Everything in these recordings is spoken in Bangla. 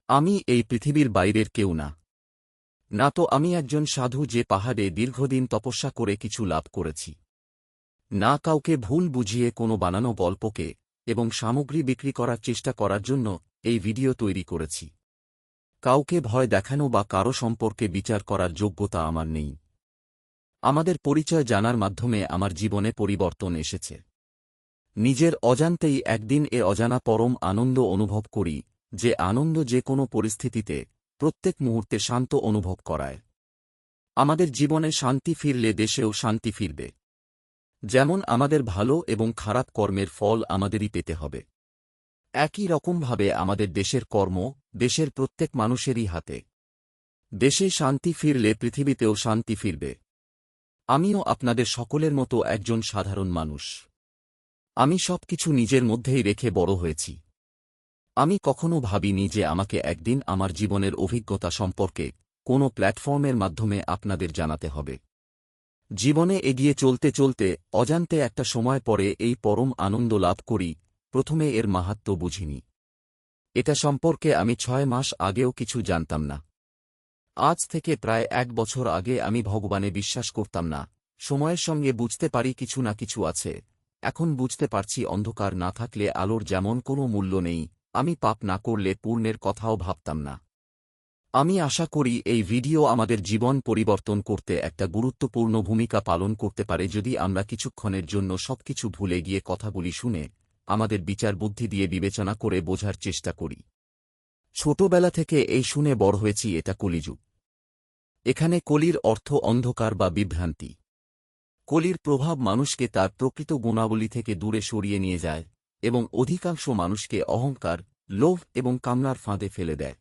আমি এই পৃথিবীর বাইরের কেউ না। না তো আমি একজন সাধু যে পাহাড়ে দীর্ঘদিন তপস্যা করে কিছু লাভ করেছি। না কাউকে ভুল বুঝিয়ে কোনো বানানো গল্পকে এবং সামগ্রী বিক্রি করার চেষ্টা করার জন্য এই ভিডিও তৈরি করেছি। কাউকে ভয় দেখানো বা কারো সম্পর্কে বিচার করার যোগ্যতা আমার নেই। আমাদের পরিচয় জানার মাধ্যমে আমার জীবনে পরিবর্তন এসেছে। নিজের অজান্তেই একদিন এ অজানা পরম আনন্দ অনুভব করি, যে আনন্দ যে কোনো পরিস্থিতিতে প্রত্যেক মুহূর্তে শান্ত অনুভব করায়। আমাদের জীবনে শান্তি ফিরলে দেশেও শান্তি ফিরবে। যেমন আমাদের ভালো এবং খারাপ কর্মের ফল আমাদেরই পেতে হবে, একই রকমভাবে আমাদের দেশের কর্ম দেশের প্রত্যেক মানুষেরই হাতে। দেশে শান্তি ফিরলে পৃথিবীতেও শান্তি ফিরবে। আমিও আপনাদের সকলের মতো একজন সাধারণ মানুষ। আমি সবকিছু নিজের মধ্যেই রেখে বড় হয়েছি। আমি কখনো ভাবিনি যে আমাকে একদিন আমার জীবনের অভিজ্ঞতা সম্পর্কে কোনো প্ল্যাটফর্মের মাধ্যমে আপনাদের জানাতে হবে। জীবনে এগিয়ে চলতে চলতে অজান্তে একটা সময় পরে এই পরম আনন্দ লাভ করি। প্রথমে এর মাহাত্ম্য বুঝিনি। এটা সম্পর্কে আমি 6 মাস আগেও কিছু জানতাম না। আজ থেকে প্রায় 1 বছর আগে আমি ভগবানে বিশ্বাস করতাম না। সময়ের সঙ্গে বুঝতে পারি কিছু না কিছু আছে। এখন বুঝতে পারছি অন্ধকার না থাকলে আলোর যেমন কোনো মূল্য নেই, আমি পাপ না করলে পুণ্যের কথাও ভাবতাম না। আমি আশা করি এই ভিডিও আমাদের জীবন পরিবর্তন করতে একটা গুরুত্বপূর্ণ ভূমিকা পালন করতে পারে যদি আমরা কিছুক্ষণের জন্য সবকিছু ভুলে গিয়ে কথাগুলি শুনে আমাদের বিচার বুদ্ধি দিয়ে বিবেচনা করে বোঝার চেষ্টা করি। ছোটবেলা থেকে এই শুনে বড় হয়েছি এটা কলিযুগ। এখানে কলির অর্থ অন্ধকার বা বিভ্রান্তি। কলির প্রভাব মানুষকে তার প্রকৃত গুণাবলী থেকে দূরে সরিয়ে নিয়ে যায় এবং অধিকাংশ মানুষকে অহংকার, লোভ এবং কামনার ফাঁদে ফেলে দেয়।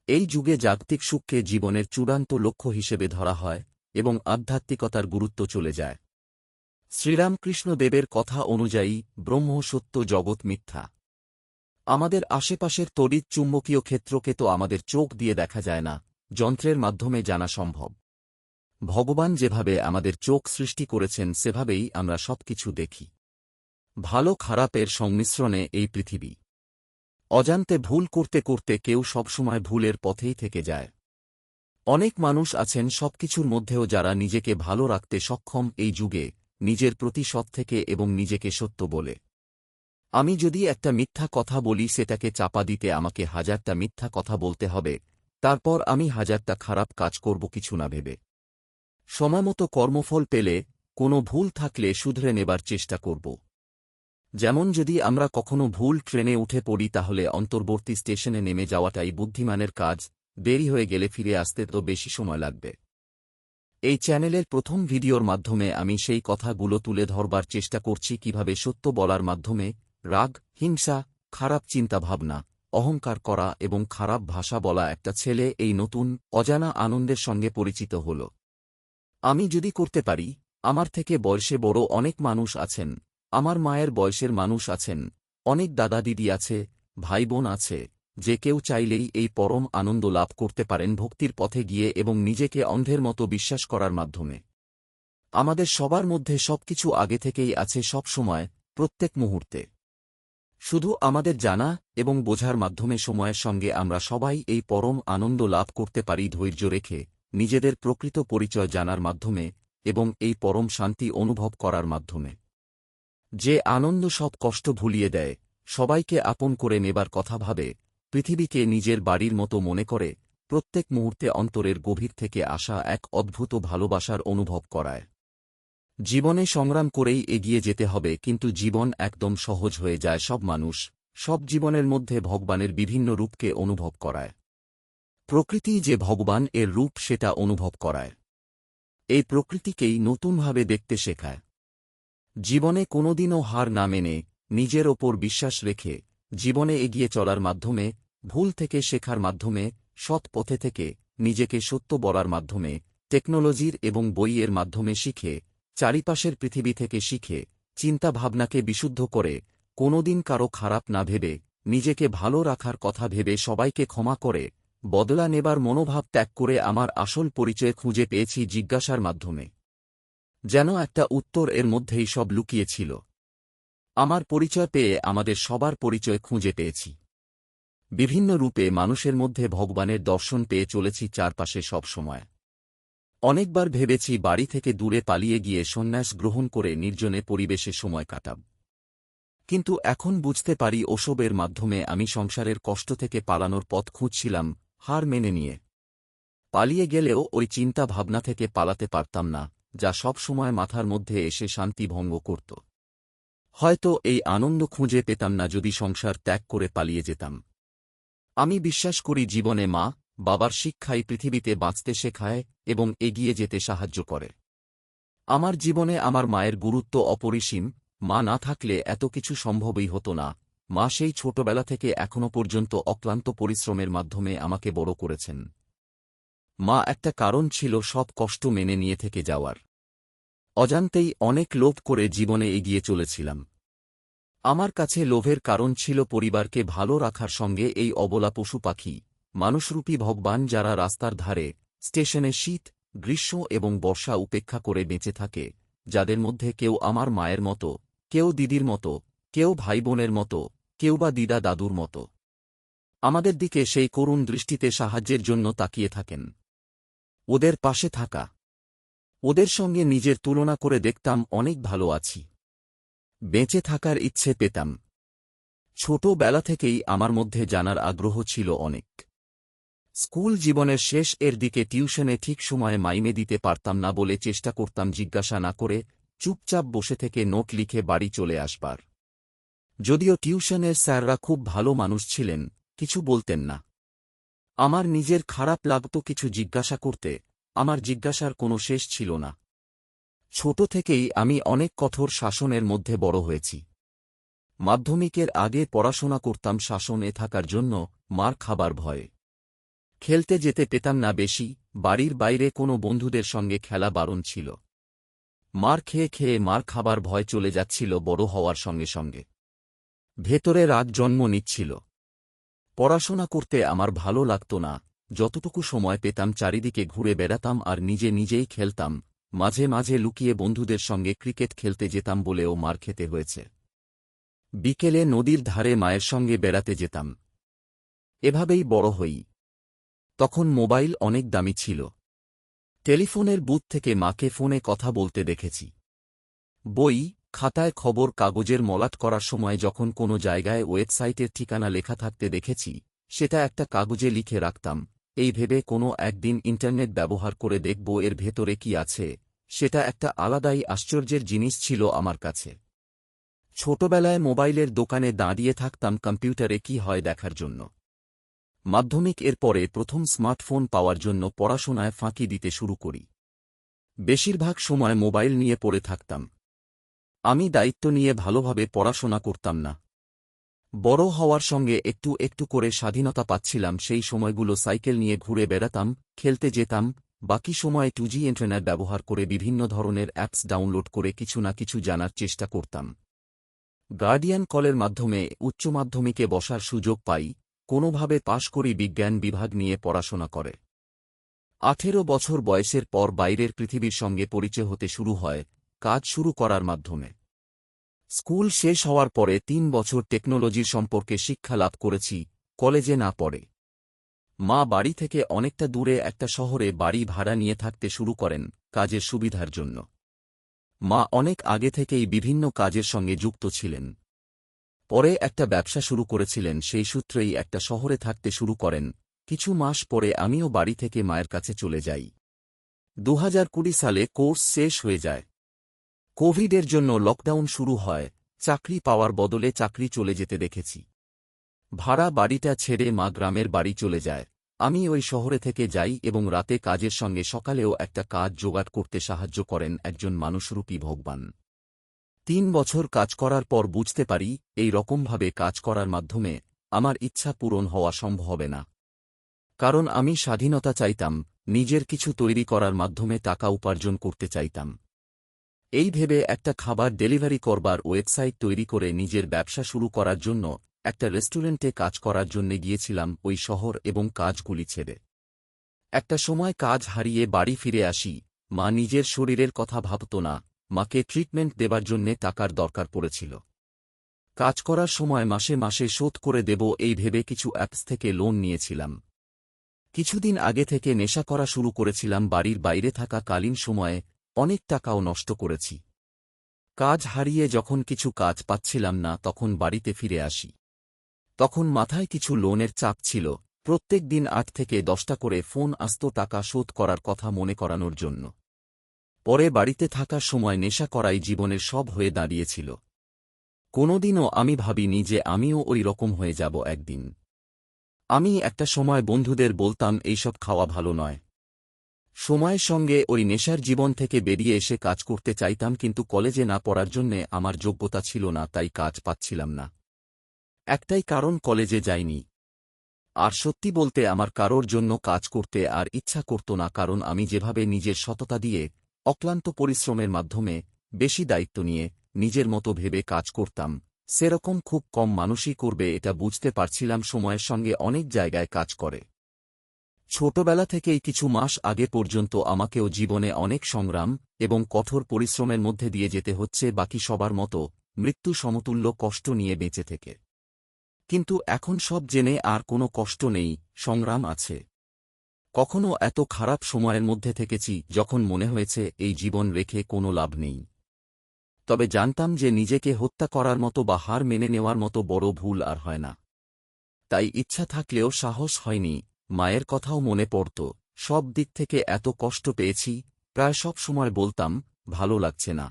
এই যুগে জাগতিক সুখকে জীবনের চূড়ান্ত লক্ষ্য হিসেবে ধরা হয় এবং আধ্যাত্মিকতার গুরুত্ব চলে যায়। শ্রীরামকৃষ্ণদেবের কথা অনুযায়ী ব্রহ্ম সত্য, জগৎ মিথ্যা। আমাদের আশেপাশের তড়িৎ চুম্বকীয় ক্ষেত্রকে তো আমাদের চোখ দিয়ে দেখা যায় না, যন্ত্রের মাধ্যমে জানা সম্ভব। ভগবান যেভাবে আমাদের চোখ সৃষ্টি করেছেন সেভাবেই আমরা সবকিছু দেখি। ভালো খারাপের সংমিশ্রণে এই পৃথিবী। অজান্তে ভুল করতে করতে কেউ সবসময় ভুলের পথেই থেকে যায়। অনেক মানুষ আছেন সবকিছুর মধ্যেও যারা নিজেকে ভালো রাখতে সক্ষম এই যুগে, নিজের প্রতি সৎ থেকে এবং নিজেকে সত্য বলে। আমি যদি একটা মিথ্যা কথা বলি সেটাকে চাপা দিতে আমাকে 1000টা মিথ্যা কথা বলতে হবে, তারপর আমি 1000টা খারাপ কাজ করব কিছু না ভেবে। সময়মতো কর্মফল পেলে কোনো ভুল থাকলে শুধরে নেবার চেষ্টা করব। যেমন যদি আমরা কখনো ভুল ট্রেনে উঠে পড়ি তাহলে অন্তর্বর্তী স্টেশনে নেমে যাওয়াটাই বুদ্ধিমানের কাজ, দেরি হয়ে গেলে ফিরে আসতে তো বেশি সময় লাগবে। এই চ্যানেলের প্রথম ভিডিওর মাধ্যমে আমি সেই কথাগুলো তুলে ধরবার চেষ্টা করছি কিভাবে সত্য বলার মাধ্যমে রাগ, হিংসা, খারাপ চিন্তাভাবনা, অহংকার করা এবং খারাপ ভাষা বলা একটা ছেলে এই নতুন অজানা আনন্দের সঙ্গে পরিচিত হল। আমি যদি করতে পারি, আমার থেকে বয়সে বড় অনেক মানুষ আছেন, আমার মায়ের বয়সের মানুষ আছেন, অনেক দাদা দিদি আছে, ভাই বোন আছে, যে কেউ চাইলেই এই পরম আনন্দ লাভ করতে পারেন ভক্তির পথে গিয়ে এবং নিজেকে অন্ধের মতো বিশ্বাস করার মাধ্যমে। আমাদের সবার মধ্যে সবকিছু আগে থেকেই আছে, সব সময়, প্রত্যেক মুহূর্তে। শুধু আমাদের জানা এবং বোঝার মাধ্যমে সময়ের সঙ্গে আমরা সবাই এই পরম আনন্দ লাভ করতে পারি ধৈর্য রেখে, নিজেদের প্রকৃত পরিচয় জানার মাধ্যমে এবং এই পরম শান্তি অনুভব করার মাধ্যমে। যে আনন্দ সব কষ্ট ভুলিয়ে দেয়, সবাইকে আপন করে নেবার কথা ভাবে, পৃথিবীকে নিজের বাড়ির মতো মনে করে, প্রত্যেক মুহূর্তে অন্তরের গভীর থেকে আসা এক অদ্ভুত ভালোবাসার অনুভব করায়। জীবনে সংগ্রাম করেই এগিয়ে যেতে হবে, কিন্তু জীবন একদম সহজ হয়ে যায় সব মানুষ, সব জীবনের মধ্যে ভগবানের বিভিন্ন রূপকে অনুভব করায়। প্রকৃতি যে ভগবান এর রূপ সেটা অনুভব করায়। এই প্রকৃতিকেই নতুনভাবে দেখতে শেখায়। জীবনে কোনোদিনও হার না মেনে, নিজের ওপর বিশ্বাস রেখে, জীবনে এগিয়ে চলার মাধ্যমে, ভুল থেকে শেখার মাধ্যমে, সৎ পথে থেকে, নিজেকে সত্য বলার মাধ্যমে, টেকনোলজির এবং বইয়ের মাধ্যমে শিখে, চারিপাশের পৃথিবী থেকে শিখে, চিন্তা ভাবনাকে বিশুদ্ধ করে, কোনোদিন কারো খারাপ না ভেবে, নিজেকে ভালো রাখার কথা ভেবে সবাইকে ক্ষমা করে, বদলা নেবার মনোভাব ত্যাগ করে আমার আসল পরিচয় খুঁজে পেয়েছি জিজ্ঞাসার মাধ্যমে। যেন একটা উত্তর এর মধ্যেই সব লুকিয়ে ছিল। আমার পরিচয় পেয়ে আমাদের সবার পরিচয় খুঁজে পেয়েছি। বিভিন্ন রূপে মানুষের মধ্যে ভগবানের দর্শন পেয়ে চলেছি চারপাশে সব সময়। অনেকবার ভেবেছি বাড়ি থেকে দূরে পালিয়ে গিয়ে সন্ন্যাস গ্রহণ করে নির্জনে পরিবেশে সময় কাটাব, কিন্তু এখন বুঝতে পারি ওসবের মাধ্যমে আমি সংসারের কষ্ট থেকে পালানোর পথ খুঁজছিলাম, হার মেনে নিয়ে। পালিয়ে গেলেও ওই চিন্তা ভাবনা থেকে পালাতে পারতাম না, যা সব সময় মাথার মধ্যে এসে শান্তি ভঙ্গ করত। হয়তো এই আনন্দ খুঁজে পেতাম না যদি সংসার ত্যাগ করে পালিয়ে যেতাম। আমি বিশ্বাস করি জীবনে মা বাবার শিক্ষাই পৃথিবীতে বাঁচতে শেখায় এবং এগিয়ে যেতে সাহায্য করে। আমার জীবনে আমার মায়ের গুরুত্ব অপরিসীম। মা না থাকলে এত কিছু সম্ভবই হতো না। মা সেই ছোটবেলা থেকে এখনো পর্যন্ত অক্লান্ত পরিশ্রমের মাধ্যমে আমাকে বড় করেছেন। মা একটা কারণ ছিল সব কষ্ট মেনে নিয়ে থেকে যাওয়ার। অজান্তেই অনেক লোভ করে জীবনে এগিয়ে চলেছিলাম। আমার কাছে লোভের কারণ ছিল পরিবারকে ভালো রাখার সঙ্গে এই অবলা পশু পাখি, মানুষরূপী ভগবান যারা রাস্তার ধারে, স্টেশনে শীত, গ্রীষ্ম এবং বর্ষা উপেক্ষা করে বেঁচে থাকে, যাদের মধ্যে কেউ আমার মায়ের মতো, কেউ দিদির মতো, কেউ ভাই বোনের মতো, কেউ বা দিদা দাদুর মতো আমাদের দিকে সেই করুণ দৃষ্টিতে সাহায্যের জন্য তাকিয়ে থাকেন। ওদের পাশে থাকা, ওদের সঙ্গে নিজের তুলনা করে দেখতাম অনেক ভালো আছি, বেঁচে থাকার ইচ্ছে পেতাম। ছোটবেলা থেকেই আমার মধ্যে জানার আগ্রহ ছিল অনেক। স্কুল জীবনের শেষ এর দিকে টিউশনে ঠিক সময়ে মাইনে দিতে পারতাম না বলে চেষ্টা করতাম জিজ্ঞাসা না করে চুপচাপ বসে থেকে নোট লিখে বাড়ি চলে আসবার। যদিও টিউশনের স্যাররা খুব ভালো মানুষ ছিলেন, কিছু বলতেন না। আমার নিজের খারাপ লাগত কিছু জিজ্ঞাসা করতে, আমার জিজ্ঞাসার কোনো শেষ ছিল না। ছোট থেকেই আমি অনেক কঠোর শাসনের মধ্যে বড় হয়েছি। মাধ্যমিকের আগে পড়াশোনা করতাম শাসনে থাকার জন্য, মার খাবার ভয়ে। খেলতে যেতে পেতাম না বেশি, বাড়ির বাইরে কোনো বন্ধুদের সঙ্গে খেলা বারণ ছিল। মার খেয়ে খেয়ে মার খাবার ভয় চলে যাচ্ছিল বড় হওয়ার সঙ্গে সঙ্গে। ভেতরে রাগ জন্ম নিচ্ছিল। পড়াশোনা করতে আমার ভালো লাগত না। যতটুকু সময় পেতাম চারিদিকে ঘুরে বেড়াতাম আর নিজে নিজেই খেলতাম। মাঝে মাঝে লুকিয়ে বন্ধুদের সঙ্গে ক্রিকেট খেলতে যেতাম বলেও মার খেতে হয়েছে। বিকেলে নদীর ধারে মায়ের সঙ্গে বেড়াতে যেতাম। এভাবেই বড় হই। তখন মোবাইল অনেক দামি ছিল। টেলিফোনের বুথ থেকে মাকে ফোনে কথা বলতে দেখেছি। বই, খাতায় খবর কাগজের মলাট করার সময় যখন কোনো জায়গায় ওয়েবসাইটের ঠিকানা লেখা থাকতে দেখেছি, সেটা একটা কাগজে লিখে রাখতাম, এই ভেবে কোনো একদিন ইন্টারনেট ব্যবহার করে দেখব এর ভেতরে কি আছে। সেটা একটা আলাদাই আশ্চর্যের জিনিস ছিল আমার কাছে। ছোটবেলায় মোবাইলের দোকানে দাঁড়িয়ে থাকতাম কম্পিউটারে কি হয় দেখার জন্য। মাধ্যমিক এর পরে প্রথম স্মার্টফোন পাওয়ার জন্য পড়াশোনায় ফাঁকি দিতে শুরু করি। বেশিরভাগ সময় মোবাইল নিয়ে পড়ে থাকতাম। আমি দায়িত্ব নিয়ে ভালোভাবে পড়াশোনা করতাম না। বড় হওয়ার সঙ্গে একটু একটু করে স্বাধীনতা পাচ্ছিলাম। সেই সময়গুলো সাইকেল নিয়ে ঘুরে বেড়াতাম, খেলতে যেতাম। বাকি সময় 2G ইন্টারনেট ব্যবহার করে বিভিন্ন ধরনের অ্যাপস ডাউনলোড করে কিছু না কিছু জানার চেষ্টা করতাম। গার্ডিয়ান কলের মাধ্যমে উচ্চ মাধ্যমিকে বসার সুযোগ পাই। কোনোভাবে পাশ করি বিজ্ঞান বিভাগ নিয়ে পড়াশোনা করে। 18 বছর বয়সের পর বাইরের পৃথিবীর সঙ্গে পরিচয় হতে শুরু হয়, কাজ শুরু করার মাধ্যমে। স্কুল শেষ হওয়ার পরে 3 বছর টেকনোলজির সম্পর্কে শিক্ষা লাভ করেছি, কলেজে না পড়ে। মা বাড়ি থেকে অনেকটা দূরে একটা শহরে বাড়ি ভাড়া নিয়ে থাকতে শুরু করেন কাজের সুবিধার জন্য। মা অনেক আগে থেকেই বিভিন্ন কাজের সঙ্গে যুক্ত ছিলেন। পরে একটা ব্যবসা শুরু করেছিলেন, সেই সূত্রেই একটা শহরে থাকতে শুরু করেন। কিছু মাস পরে আমিও বাড়ি থেকে মায়ের কাছে চলে যাই। 2020 সালে কোর্স শেষ হয়ে যায়। কোভিডের জন্য লকডাউন শুরু হয়। চাকরি পাওয়ার বদলে চাকরি চলে যেতে দেখেছি। ভাড়া বাড়িটা ছেড়ে মা গ্রামের বাড়ি চলে যায়। আমি ওই শহরে থেকে যাই এবং রাতে কাজের সঙ্গে সকালেও একটা কাজ জোগাড় করতে সাহায্য করেন একজন মানুষরূপী ভগবান। 3 বছর কাজ করার পর বুঝতে পারি এই রকমভাবে কাজ করার মাধ্যমে আমার ইচ্ছা পূরণ হওয়া সম্ভব হবে না। কারণ আমি স্বাধীনতা চাইতাম, নিজের কিছু তৈরি করার মাধ্যমে টাকা উপার্জন করতে চাইতাম। এই ভেবে একটা খাবার ডেলিভারি করবার ওয়েবসাইট তৈরি করে নিজের ব্যবসা শুরু করার জন্য একটা রেস্টুরেন্টে কাজ করার জন্য গিয়েছিলাম ওই শহর এবং কাজগুলি ছেড়ে। একটা সময় কাজ হারিয়ে বাড়ি ফিরে আসি। মা নিজের শরীরের কথা ভাবত না, মাকে ট্রিটমেন্ট দেবার জন্যে টাকার দরকার পড়েছিল। কাজ করার সময় মাসে মাসে শোধ করে দেব এই ভেবে কিছু অ্যাপস থেকে লোন নিয়েছিলাম। কিছুদিন আগে থেকে নেশা করা শুরু করেছিলাম। বাড়ির বাইরে থাকা কালীন সময়ে অনেক টাকাও নষ্ট করেছি। কাজ হারিয়ে যখন কিছু কাজ পাচ্ছিলাম না তখন বাড়িতে ফিরে আসি। তখন মাথায় কিছু লোনের চাপ ছিল। প্রত্যেক দিন ৮ থেকে ১০টা করে ফোন আসত টাকা শোধ করার কথা মনে করানোর জন্য। পরে বাড়িতে থাকার সময় নেশা করাই জীবনের সব হয়ে দাঁড়িয়েছিল। কোনোদিনও আমি ভাবিনি যে আমিও ওই রকম হয়ে যাব একদিন। আমি একটা সময় বন্ধুদের বলতাম এইসব খাওয়া ভালো নয়। সময়ের সঙ্গে ওই নেশার জীবন থেকে বেরিয়ে এসে কাজ করতে চাইতাম, কিন্তু কলেজে না পড়ার জন্যে আমার যোগ্যতা ছিল না, তাই কাজ পাচ্ছিলাম না। একটাই কারণ, কলেজে যাইনি। আর সত্যি বলতে আমার কারোর জন্য কাজ করতে আর ইচ্ছা করত না, কারণ আমি যেভাবে নিজের সততা দিয়ে অক্লান্ত পরিশ্রমের মাধ্যমে বেশি দায়িত্ব নিয়ে নিজের মতো ভেবে কাজ করতাম, সেরকম খুব কম মানুষই করবে এটা বুঝতে পারছিলাম। সময়ের সঙ্গে অনেক জায়গায় কাজ করে। ছোটবেলা থেকেই কিছু মাস আগে পর্যন্ত আমাকেও জীবনে অনেক সংগ্রাম এবং কঠোর পরিশ্রমের মধ্যে দিয়ে যেতে হচ্ছে, বাকি সবার মতো মৃত্যু সমতুল্য কষ্ট নিয়ে বেঁচে থেকে। কিন্তু এখন সব জেনে আর কোনো কষ্ট নেই, সংগ্রাম আছে। কখনো এত খারাপ সময়ের মধ্যে থেকেছি যখন মনে হয়েছে এই জীবন রেখে কোনো লাভ নেই। তবে জানতাম যে নিজেকে হত্যা করার মতো বা হার মেনে নেওয়ার মতো বড় ভুল আর হয় না। তাই ইচ্ছা থাকলেও সাহস হয়নি। মায়ের কথাও মনে পড়ত। সব দিক থেকে এত কষ্ট পেয়েছি, প্রায় সব সময় বলতাম ভালো লাগছে না।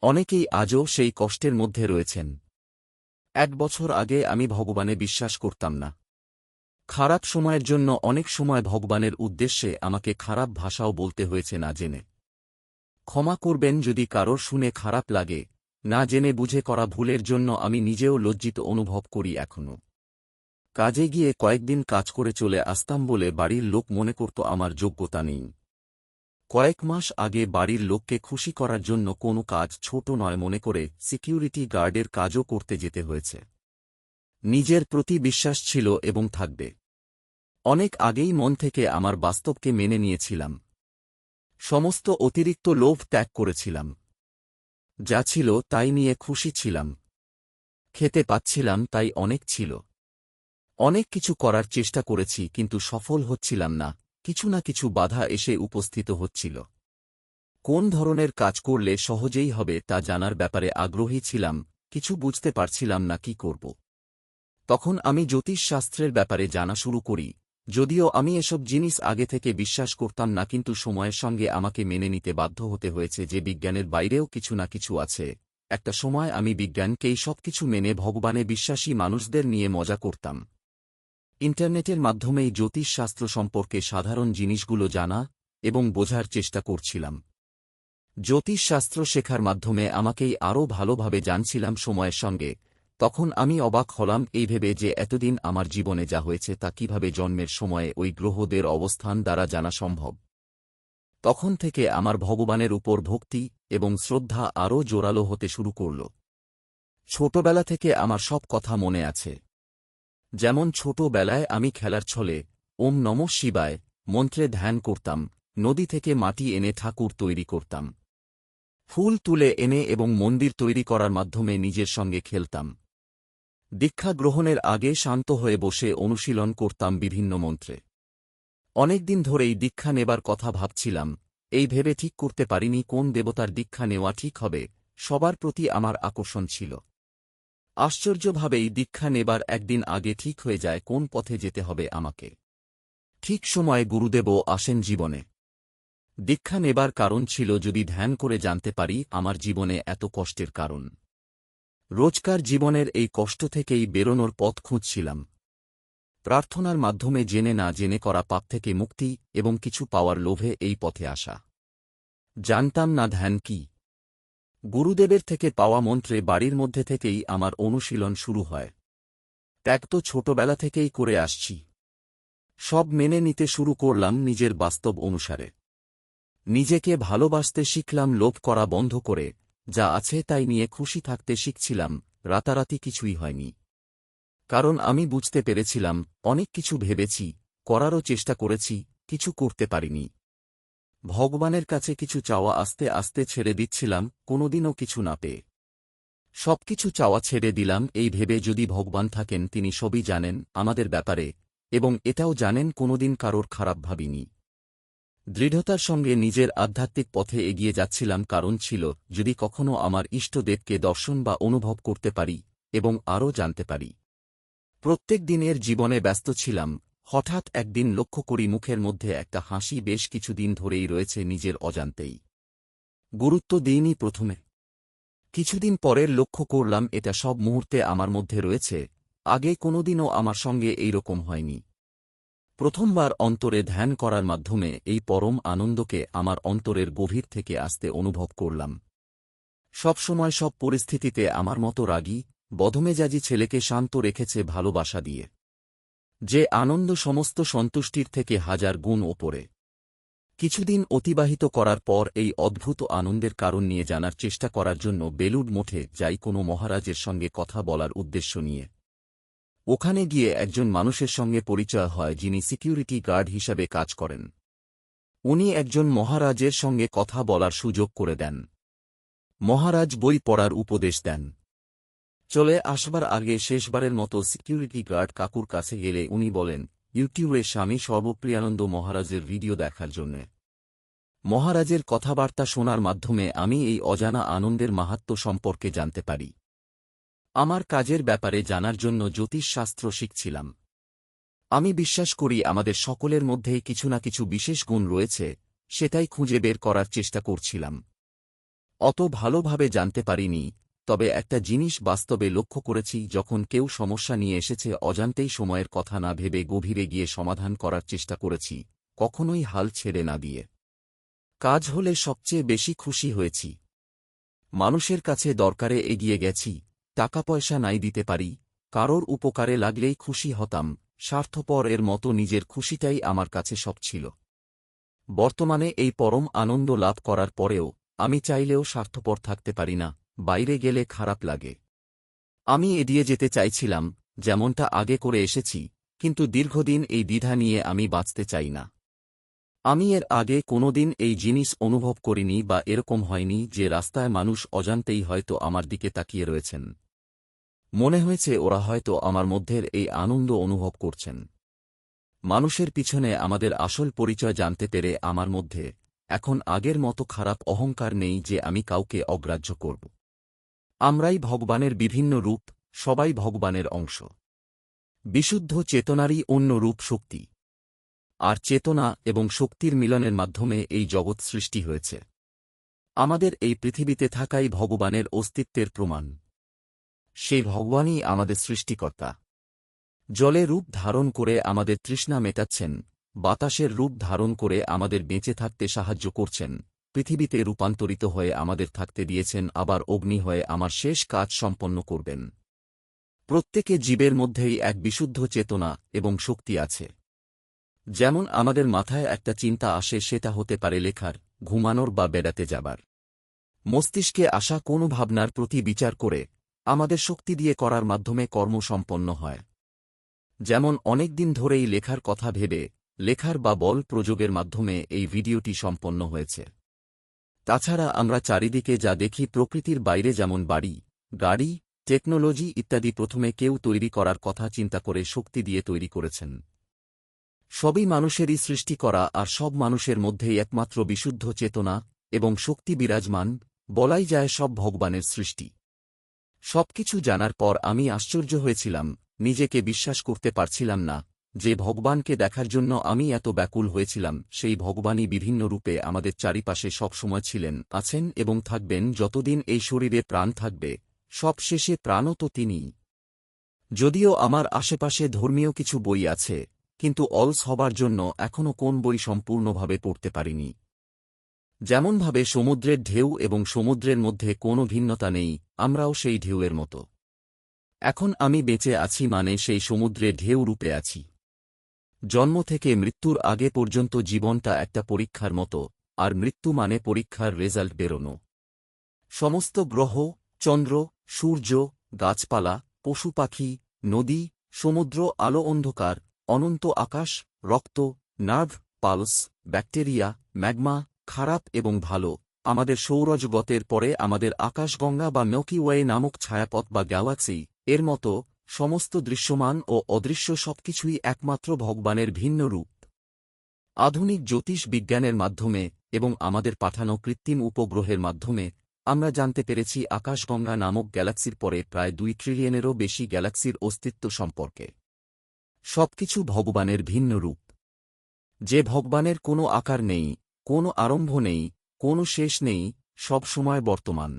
অনেকেই আজও সেই কষ্টের মধ্যে রয়েছেন। ১ বছর আগে আমি ভগবানে বিশ্বাস করতাম না। খারাপ সময়ের জন্য অনেক সময় ভগবানের উদ্দেশ্যে আমাকে খারাপ ভাষাও বলতে হয়েছে না জেনে। ক্ষমা করবেন যদি কারোর শুনে খারাপ লাগে। না জেনে বুঝে করা ভুলের জন্য আমি নিজেও লজ্জিত অনুভব করি এখনো। কাজে গিয়ে কয়েকদিন কাজ করে চলে আসতাম বলে বাড়ির লোক মনে করত আমার যোগ্যতা নেই। কয়েক মাস আগে বাড়ির লোককে খুশি করার জন্য কোনো কাজ ছোট নয় মনে করে সিকিউরিটি গার্ডের কাজও করতে যেতে হয়েছে। নিজের প্রতি বিশ্বাস ছিল এবং থাকবে। অনেক আগেই মন থেকে আমার বাস্তবকে মেনে নিয়েছিলাম। সমস্ত অতিরিক্ত লোভ ত্যাগ করেছিলাম। যা ছিল তাই নিয়ে খুশি ছিলাম। খেতে পাচ্ছিলাম তাই অনেক ছিল। অনেক কিছু করার চেষ্টা করেছি কিন্তু সফল হচ্ছিলাম না, কিছু না কিছু বাধা এসে উপস্থিত হচ্ছিল। কোন ধরনের কাজ করলে সহজেই হবে তা জানার ব্যাপারে আগ্রহী ছিলাম, কিছু বুঝতে পারছিলাম না কি করব। তখন আমি জ্যোতিষশাস্ত্রের ব্যাপারে জানা শুরু করি। যদিও আমি এসব জিনিস আগে থেকে বিশ্বাস করতাম না, কিন্তু সময়ের সঙ্গে আমাকে মেনে নিতে বাধ্য হতে হয়েছে যে বিজ্ঞানের বাইরেও কিছু না কিছু আছে। একটা সময় আমি বিজ্ঞানকেই সবকিছু মেনে ভগবানে বিশ্বাসী মানুষদের নিয়ে মজা করতাম। ইন্টারনেটের মাধ্যমেই জ্যোতিষশাস্ত্র সম্পর্কে সাধারণ জিনিসগুলো জানা এবং বোঝার চেষ্টা করছিলাম। জ্যোতিষশাস্ত্র শেখার মাধ্যমে আমাকেই আরও ভালোভাবে জানছিলাম সময়ের সঙ্গে। তখন আমি অবাক হলাম এই ভেবে যে এতদিন আমার জীবনে যা হয়েছে তা কিভাবে জন্মের সময়ে ওই গ্রহদের অবস্থান দ্বারা জানা সম্ভব। তখন থেকে আমার ভগবানের উপর ভক্তি এবং শ্রদ্ধা আরও জোরালো হতে শুরু করল। ছোটবেলা থেকে আমার সব কথা মনে আছে। যেমন ছোটবেলায় আমি খেলার ছলে ওম নমঃ শিবায় মন্ত্রে ধ্যান করতাম, নদী থেকে মাটি এনে ঠাকুর তৈরি করতাম, ফুল তুলে এনে এবং মন্দির তৈরি করার মাধ্যমে নিজের সঙ্গে খেলতাম। দীক্ষা গ্রহণের আগে শান্ত হয়ে বসে অনুশীলন করতাম বিভিন্ন মন্ত্রে। অনেকদিন ধরেই দীক্ষা নেবার কথা ভাবছিলাম, এই ভেবে ঠিক করতে পারিনি কোন দেবতার দীক্ষা নেওয়া ঠিক হবে। সবার প্রতি আমার আকর্ষণ ছিল। আশ্চর্যভাবেই দীক্ষা নেবার একদিন আগে ঠিক হয়ে যায় কোন পথে যেতে হবে আমাকে। ঠিক সময়ে গুরুদেবও আসেন জীবনে। দীক্ষা নেবার কারণ ছিল যদি ধ্যান করে জানতে পারি আমার জীবনে এত কষ্টের কারণ। রোজকার জীবনের এই কষ্ট থেকেই বেরোনোর পথ খুঁজছিলাম। প্রার্থনার মাধ্যমে জেনে না জেনে করা পাপ থেকে মুক্তি এবং কিছু পাওয়ার লোভে এই পথে আসা। জানতাম না ধ্যান কি। গুরুদেবের থেকে পাওয়া মন্ত্রে বাড়ির মধ্যে থেকেই আমার অনুশীলন শুরু হয়। ত্যাগ তো ছোটবেলা থেকেই করে আসছি। সব মেনে নিতে শুরু করলাম নিজের বাস্তব অনুসারে। নিজেকে ভালোবাসতে শিখলাম, লোভ করা বন্ধ করে যা আছে তাই নিয়ে খুশি থাকতে শিখছিলাম। রাতারাতি কিছুই হয়নি, কারণ আমি বুঝতে পেরেছিলাম অনেক কিছু ভেবেছি, করারও চেষ্টা করেছি, কিছু করতে পারিনি। ভগবানের কাছে কিছু চাওয়া আস্তে আস্তে ছেড়ে দিচ্ছিলাম, কোনোদিনও কিছু না পেয়ে। সবকিছু চাওয়া ছেড়ে দিলাম এই ভেবে যদি ভগবান থাকেন তিনি সবই জানেন আমাদের ব্যাপারে এবং এটাও জানেন কোনোদিন কারোর খারাপ ভাবিনি। দৃঢ়তার সঙ্গে নিজের আধ্যাত্মিক পথে এগিয়ে যাচ্ছিলাম, কারণ ছিল যদি কখনো আমার ইষ্টদেবকে দর্শন বা অনুভব করতে পারি এবং আরও জানতে পারি। প্রত্যেক দিনের জীবনে ব্যস্ত ছিলাম, হঠাৎ একদিন লক্ষ্য করি মুখের মধ্যে একটা হাসি বেশ কিছুদিন ধরেই রয়েছে নিজের অজান্তেই। গুরুত্ব দিইনি প্রথমে, কিছুদিন পরের লক্ষ্য করলাম এটা সব মুহূর্তে আমার মধ্যে রয়েছে, আগে কোনোদিনও আমার সঙ্গে এইরকম হয়নি। প্রথমবার অন্তরে ধ্যান করার মাধ্যমে এই পরম আনন্দকে আমার অন্তরের গভীর থেকে আসতে অনুভব করলাম। সবসময় সব পরিস্থিতিতে আমার মতো রাগী বদমেজাজি ছেলেকে শান্ত রেখেছে ভালোবাসা দিয়ে, যে আনন্দ সমস্ত সন্তুষ্টির থেকে হাজার গুণ ওপরে। কিছুদিন অতিবাহিত করার পর এই অদ্ভুত আনন্দের কারণ নিয়ে জানার চেষ্টা করার জন্য বেলুড় মঠে যাই কোনো মহারাজের সঙ্গে কথা বলার উদ্দেশ্য নিয়ে। ওখানে গিয়ে একজন মানুষের সঙ্গে পরিচয় হয় যিনি সিকিউরিটি গার্ড হিসাবে কাজ করেন। উনি একজন মহারাজের সঙ্গে কথা বলার সুযোগ করে দেন। মহারাজ বই পড়ার উপদেশ দেন। চলে আসবার আগে শেষবারের মতো সিকিউরিটি গার্ড কাকুর কাছে গেলে উনি বলেন ইউটিউবে স্বামী সর্বপ্রিয়ানন্দ মহারাজের ভিডিও দেখার জন্যে। মহারাজের কথাবার্তা শোনার মাধ্যমে আমি এই অজানা আনন্দের মাহাত্ম্য সম্পর্কে জানতে পারি। আমার কাজের ব্যাপারে জানার জন্য জ্যোতিষশাস্ত্র শিখছিলাম। আমি বিশ্বাস করি আমাদের সকলের মধ্যেই কিছু না কিছু বিশেষ গুণ রয়েছে, সেটাই খুঁজে বের করার চেষ্টা করছিলাম। অত ভালোভাবে জানতে পারিনি, তবে একটা জিনিস বাস্তবে লক্ষ্য করেছি, যখন কেউ সমস্যা নিয়ে এসেছে অজান্তেই সময়ের কথা না ভেবে গভীরে গিয়ে সমাধান করার চেষ্টা করেছি, কখনোই হাল ছেড়ে না দিয়ে। কাজ হলে সবচেয়ে বেশি খুশি হয়েছি। মানুষের কাছে দরকারে এগিয়ে গেছি, টাকা পয়সা নাই দিতে পারি, কারোর উপকারে লাগলেই খুশি হতাম, স্বার্থপর এর মতো নিজের খুশিটাই আমার কাছে সব ছিল। বর্তমানে এই পরম আনন্দ লাভ করার পরেও আমি চাইলেও স্বার্থপর থাকতে পারি না, বাইরে গেলে খারাপ লাগে। আমি এড়িয়ে যেতে চাইছিলাম, যেমনটা আগে করে এসেছি, কিন্তু দীর্ঘদিন এই দ্বিধা নিয়ে আমি বাঁচতে চাই না। আমি এর আগে কোনোদিন এই জিনিস অনুভব করিনি বা এরকম হয়নি যে রাস্তায় মানুষ অজান্তেই হয়তো আমার দিকে তাকিয়ে রয়েছেন। মনে হয়েছে ওরা হয়তো আমার মধ্যের এই আনন্দ অনুভব করছেন। মানুষের পিছনে আমাদের আসল পরিচয় জানতে পেরে আমার মধ্যে এখন আগের মতো খারাপ অহংকার নেই যে আমি কাউকে অগ্রাহ্য করব। আমরাই ভগবানের বিভিন্ন রূপ, সবাই ভগবানের অংশ। বিশুদ্ধ চেতনারই অন্য রূপ শক্তি। আর চেতনা এবং শক্তির মিলনের মাধ্যমে এই জগৎ সৃষ্টি হয়েছে। আমাদের এই পৃথিবীতে থাকাই ভগবানের অস্তিত্বের প্রমাণ। সেই ভগবানই আমাদের সৃষ্টিকর্তা। জলে রূপ ধারণ করে আমাদের তৃষ্ণা মেটাচ্ছেন, বাতাসের রূপ ধারণ করে আমাদের বেঁচে থাকতে সাহায্য করছেন, পৃথিবীতে রূপান্তরিত হয়ে আমাদের থাকতে দিয়েছেন, আবার অগ্নি হয়ে আমার শেষ কাজ সম্পন্ন করবেন। প্রত্যেকে জীবের মধ্যেই এক বিশুদ্ধ চেতনা এবং শক্তি আছে। যেমন আমাদের মাথায় একটা চিন্তা আসে, সেটা হতে পারে লেখার, ঘুমানোর বা বেড়াতে যাবার। মস্তিষ্কে আসা কোনো ভাবনার প্রতি বিচার করে আমাদের শক্তি দিয়ে করার মাধ্যমে কর্ম সম্পন্ন হয়। যেমন অনেক দিন ধরেই লেখার কথা ভেবে লেখার বা বল প্রযোগের মাধ্যমে এই ভিডিওটি সম্পন্ন হয়েছে। তাছাড়া আমরা চারিদিকে যা দেখি প্রকৃতির বাইরে, যেমন বাড়ি, গাড়ি, টেকনোলজি ইত্যাদি, প্রথমে কেউ তৈরি করার কথা চিন্তা করে শক্তি দিয়ে তৈরি করেছেন। সবই মানুষেরই সৃষ্টি করা, আর সব মানুষের মধ্যেই একমাত্র বিশুদ্ধ চেতনা এবং শক্তি বিরাজমান, বলাই যায় সব ভগবানের সৃষ্টি। সবকিছু জানার পর আমি আশ্চর্য হয়েছিলাম, নিজেকে বিশ্বাস করতে পারছিলাম না যে ভগবানকে দেখার জন্য আমি এত ব্যাকুল হয়েছিলাম, সেই ভগবানই বিভিন্ন রূপে আমাদের চারিপাশে সবসময় ছিলেন, আছেন এবং থাকবেন যতদিন এই শরীরে প্রাণ থাকবে। সব শেষে প্রাণও তো তিনিই। যদিও আমার আশেপাশে ধর্মীয় কিছু বই আছে, কিন্তু অলস হবার জন্য এখনও কোন বই সম্পূর্ণভাবে পড়তে পারিনি। যেমনভাবে সমুদ্রের ঢেউ এবং সমুদ্রের মধ্যে কোনো ভিন্নতা নেই, আমরাও সেই ঢেউয়ের মতো। এখন আমি বেঁচে আছি মানে সেই সমুদ্রে ঢেউ রূপে আছি। জন্ম থেকে মৃত্যুর আগে পর্যন্ত জীবনটা একটা পরীক্ষার মতো, আর মৃত্যু মানে পরীক্ষার রেজাল্ট বেরোনো। সমস্ত গ্রহ, চন্দ্র, সূর্য, গাছপালা, পশু পাখি, নদী, সমুদ্র, আলো অন্ধকার, অনন্ত আকাশ, রক্ত, নার্ভ, পালস, ব্যাকটেরিয়া, ম্যাগমা, খারাপ এবং ভালো, আমাদের সৌরজগতের পরে আমাদের আকাশগঙ্গা বা মিল্কি ওয়ে নামক ছায়াপথ বা গ্যালাক্সি এর মতো সমস্ত দৃশ্যমান ও অদৃশ্য সবকিছুই একমাত্র ভগবানের ভিন্ন রূপ। আধুনিক জ্যোতিষ বিজ্ঞানের মাধ্যমে এবং আমাদের পাঠানো কৃত্রিম উপগ্রহের মাধ্যমে আমরা জানতে পেরেছি আকাশগঙ্গা নামক গ্যালাক্সির পরে প্রায় 2 ট্রিলিয়নেরও বেশি গ্যালাক্সির অস্তিত্ব সম্পর্কে। সবকিছু ভগবানের ভিন্ন রূপ। যে ভগবানের কোনো আকার নেই, কোনো আরম্ভ নেই, কোনো শেষ নেই, সব সময় বর্তমান।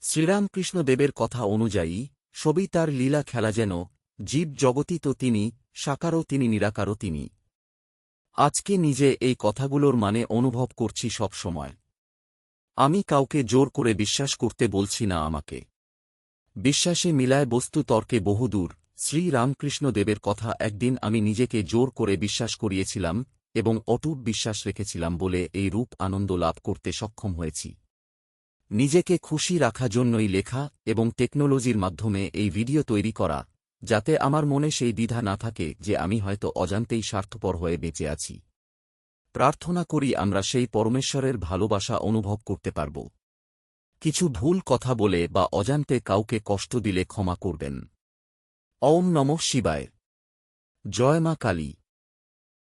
শ্রীরামকৃষ্ণদেবের কথা অনুযায়ী সবই তার লীলা খেলা, যেন জীব জগতই তো তিনি, সাকারও তিনি, নিরাকারও তিনি। আজকে নিজে এই কথাগুলোর মানে অনুভব করছি সব সময়। আমি কাউকে জোর করে বিশ্বাস করতে বলছি না। আমাকে বিশ্বাসে মিলায় বস্তু তর্কে বহুদূর। শ্রী রামকৃষ্ণদেবের কথা একদিন আমি নিজেকে জোর করে বিশ্বাস করিয়েছিলাম এবং অটুট বিশ্বাস রেখেছিলাম বলে এই রূপ আনন্দ লাভ করতে সক্ষম হয়েছি। নিজেকে খুশি রাখার জন্যই লেখা এবং টেকনোলজির মাধ্যমে এই ভিডিও তৈরি করা, যাতে আমার মনে সেই দ্বিধা না থাকে যে আমি হয়তো অজান্তেই স্বার্থপর হয়ে বেঁচে আছি। প্রার্থনা করি আমরা সেই পরমেশ্বরের ভালোবাসা অনুভব করতে পারব। কিছু ভুল কথা বলে বা অজান্তে কাউকে কষ্ট দিলে ক্ষমা করবেন। ওম নমঃ শিবায়। জয় মা কালী।